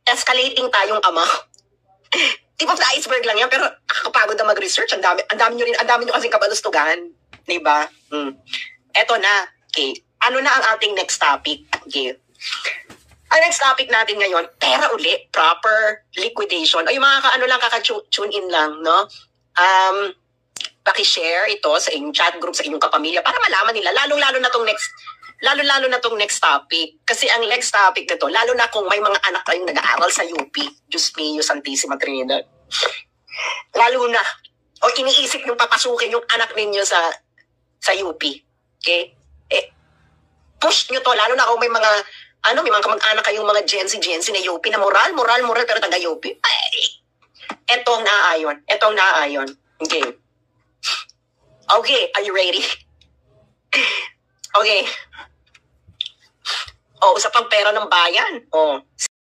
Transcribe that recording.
escalating tayong ama. Tip of the iceberg lang yan, pero nakakapagod na mag-research. Ang dami nyo kasing kabalustugan. Diba? Eto na. Okay. Ano na ang ating next topic? Okay. Ang next topic natin ngayon, pera uli, proper liquidation. O yung mga kaka-tune in lang, no? Paki-share ito sa inyong chat group, sa inyong kapamilya para malaman nila, lalo-lalo na tong next topic. Kasi ang next topic nito, lalo na kung may mga anak kayong nag-aaral sa UP, Diyos mio, Santissima Trinidad. Lalo na, o iniisip yung papasukin yung anak ninyo sa UP. Okay? Push nyo to, lalo na kung may mga kamag-anak kayong mga Gen Z na UP na moral, pero taga-UP. Etong naayon. Okay. Okay, are you ready? Okay. Usapang pera ng bayan.